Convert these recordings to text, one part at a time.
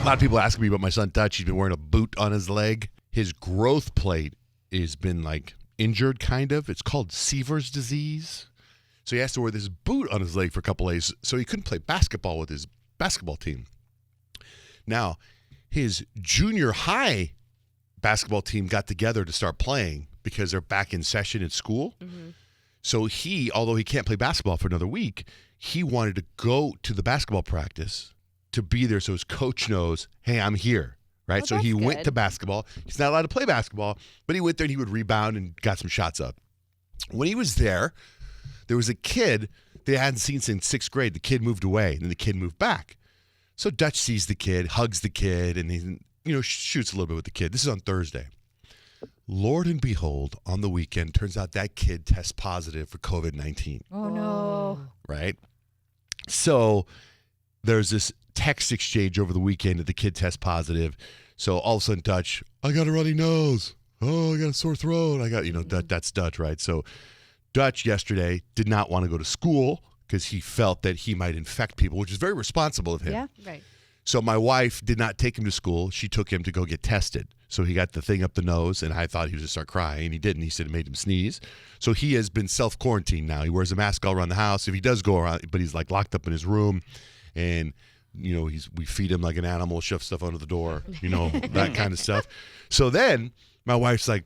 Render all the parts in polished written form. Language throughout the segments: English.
lot of people asking me about my son Dutch. He's been wearing a boot on his leg. His growth plate has been like injured, kind of. It's called Seaver's disease. So he has to wear this boot on his leg for a couple days. So he couldn't play basketball with his basketball team. Now, his junior high basketball team got together to start playing because they're back in session at school. Mm-hmm. So he, although he can't play basketball for another week, he wanted to go to the basketball practice to be there so his coach knows, hey, I'm here, right? Oh, so he went to basketball. He's not allowed to play basketball, but he went there and he would rebound and got some shots up. When he was there was a kid they hadn't seen since 6th grade. The kid moved away, and then the kid moved back. So Dutch sees the kid, hugs the kid, and he shoots a little bit with the kid. This is on Thursday. Lord and behold, on the weekend, turns out that kid tests positive for COVID-19. Oh, no. Right? So there's this text exchange over the weekend that the kid tests positive. So all of a sudden, Dutch, I got a runny nose. Oh, I got a sore throat. I got, that's Dutch, right? So Dutch yesterday did not want to go to school because he felt that he might infect people, which is very responsible of him. Yeah, right. So my wife did not take him to school. She took him to go get tested. So he got the thing up the nose, and I thought he was going to start crying, and he didn't. He said it made him sneeze. So he has been self-quarantined now. He wears a mask all around the house. If he does go around, but he's like locked up in his room, and we feed him like an animal, shove stuff under the door, that kind of stuff. So then my wife's like,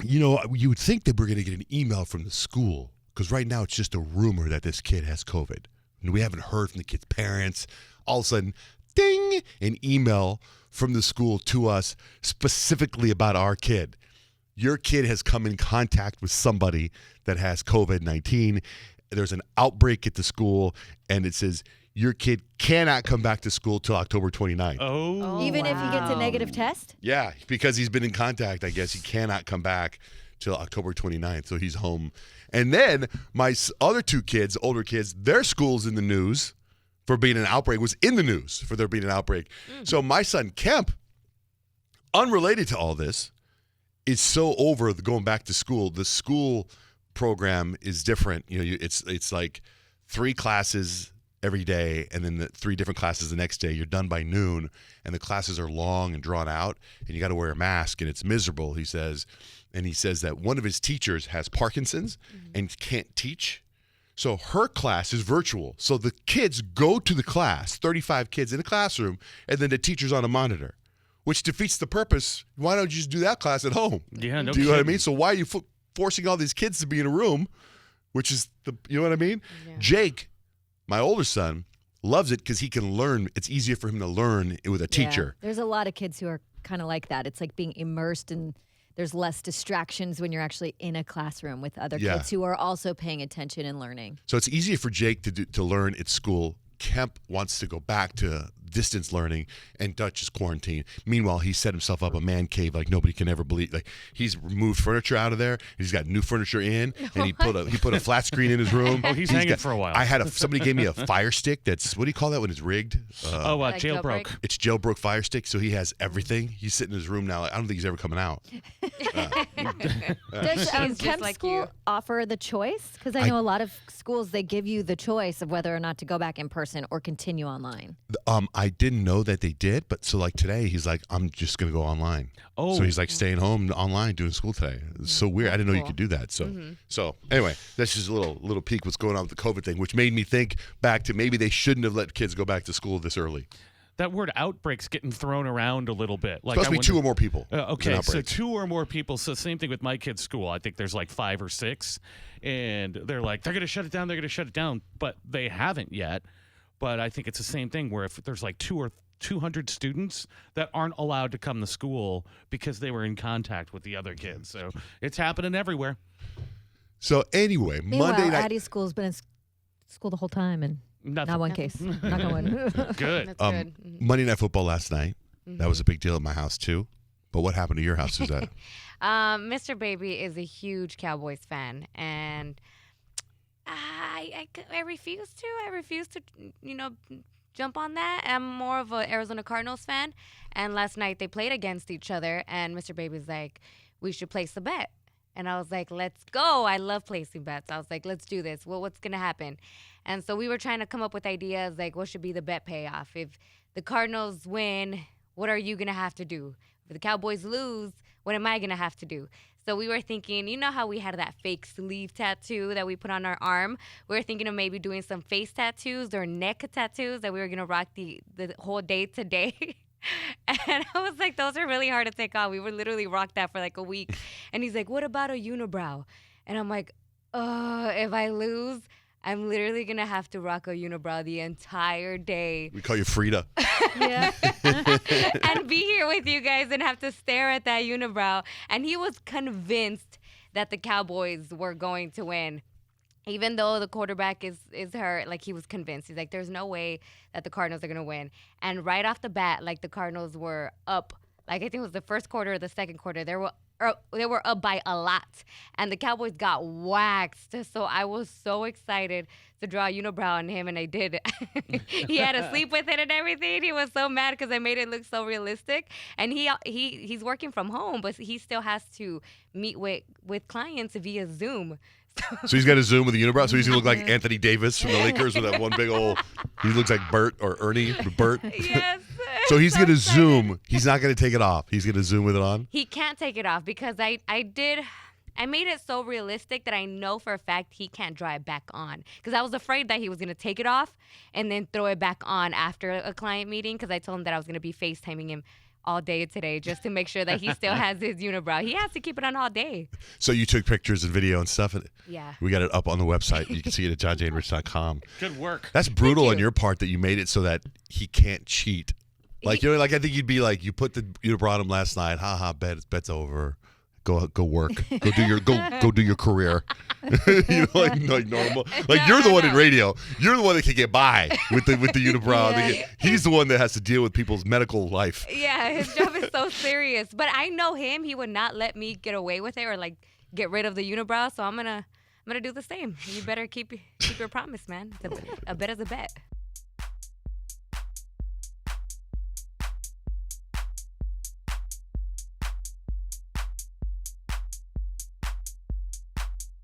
you would think that we're going to get an email from the school because right now it's just a rumor that this kid has COVID. And we haven't heard from the kid's parents. All of a sudden, ding, an email from the school to us specifically about our kid. Your kid has come in contact with somebody that has COVID-19. There's an outbreak at the school, and it says your kid cannot come back to school till October 29th. Oh, even if he gets a negative test? Yeah, because he's been in contact, I guess he cannot come back till October 29th, so he's home. And then my other two kids, older kids, their school's in the news for being an outbreak, was in the news for there being an outbreak. Mm-hmm. So my son Kemp, unrelated to all this, is so over the going back to school. The school program is different. It's like 3 classes every day, and then the 3 different classes the next day. You're done by noon, and the classes are long and drawn out, and you got to wear a mask, and it's miserable, he says. And he says that one of his teachers has Parkinson's and can't teach. So her class is virtual. So the kids go to the class, 35 kids in a classroom, and then the teacher's on a monitor, which defeats the purpose. Why don't you just do that class at home? Yeah, no Do you know kidding. what I mean? So why are you forcing all these kids to be in a room, which is you know what I mean? Yeah. Jake, my older son, loves it because he can learn. It's easier for him to learn with a teacher. There's a lot of kids who are kind of like that. It's like being immersed in. There's less distractions when you're actually in a classroom with other kids who are also paying attention and learning. So it's easier for Jake to learn at school. Kemp wants to go back to distance learning, and Dutch is quarantined. Meanwhile, he set himself up a man cave like nobody can ever believe. Like he's moved furniture out of there. He's got new furniture in, and he put a flat screen in his room. Oh, he's hanging for a while. Somebody gave me a fire stick. That's what do you call that when it's rigged? Like jailbroke. It's jailbroke fire stick. So he has everything. He's sitting in his room now. I don't think he's ever coming out. Does Kemp school offer the choice? Because I know a lot of schools, they give you the choice of whether or not to go back in person or continue online. I didn't know that they did, but so like today, he's like, I'm just going to go online. Oh. So he's like staying home online doing school today. It's so weird. I didn't know you could do that. So so anyway, that's just a little peek what's going on with the COVID thing, which made me think back to maybe they shouldn't have let kids go back to school this early. That word outbreak's getting thrown around a little bit. Like, supposed to be 2 or more people. Okay, so 2 or more people. So same thing with my kid's school. I think there's like 5 or 6. And they're like, they're going to shut it down. But they haven't yet. But I think it's the same thing where if there's like 200 students that aren't allowed to come to school because they were in contact with the other kids. So it's happening everywhere. So anyway, Monday night. Addie's school's been in school the whole time and Nothing. not one case. Not going. Good. That's good. Monday Night Football last night. That was a big deal at my house too. But what happened to your house, Suzette? Mr. Baby is a huge Cowboys fan, and I refuse to. I refuse to, jump on that. I'm more of an Arizona Cardinals fan, and last night they played against each other, and Mr. Baby's like, we should place a bet. And I was like, let's go. I love placing bets. I was like, let's do this. Well, what's going to happen? And so we were trying to come up with ideas like what should be the bet payoff. If the Cardinals win, what are you going to have to do? If the Cowboys lose, what am I going to have to do? So we were thinking, you know how we had that fake sleeve tattoo that we put on our arm? We were thinking of maybe doing some face tattoos or neck tattoos that we were going to rock the whole day today. And I was like, those are really hard to take off. We would literally rock that for like a week. And he's like, what about a unibrow? And I'm like, if I lose, I'm literally going to have to rock a unibrow the entire day. We call you Frida. Yeah. And be here with you guys and have to stare at that unibrow. And he was convinced that the Cowboys were going to win. Even though the quarterback is hurt, like he was convinced. He's like, there's no way that the Cardinals are going to win. And right off the bat, like the Cardinals were up. Like I think it was the first quarter or the second quarter. They were up by a lot. And the Cowboys got waxed. So I was so excited to draw a unibrow on him, and I did. He had to sleep with it and everything. He was so mad because I made it look so realistic. And he's working from home, but he still has to meet with clients via Zoom. So he's got a Zoom with a unibrow. So he's going to look like Anthony Davis from the Lakers with that one big old, he looks like Bert or Ernie, Bert. Yes. So he's going to excited. Zoom. He's not going to take it off. He's going to Zoom with it on. He can't take it off because I made it so realistic that I know for a fact he can't draw it back on. Because I was afraid that he was going to take it off and then throw it back on after a client meeting, because I told him that I was going to be FaceTiming him all day today just to make sure that he still has his unibrow. He has to keep it on all day. So you took pictures and video and stuff. Yeah. We got it up on the website. You can see it at johnjayandrich.com. Good work. That's brutal you. on your part that you made it so that he can't cheat. Like, you know, like I think you'd be like, you put the unibrow on him last night. Ha ha, bet's over. Go work. Go do your career. You know, like normal. Like you're the one in radio. You're the one that can get by with the unibrow. Yeah. He's the one that has to deal with people's medical life. Yeah, his job is so serious. But I know him. He would not let me get away with it or like get rid of the unibrow. So I'm gonna do the same. You better keep your promise, man. A bet is a bet.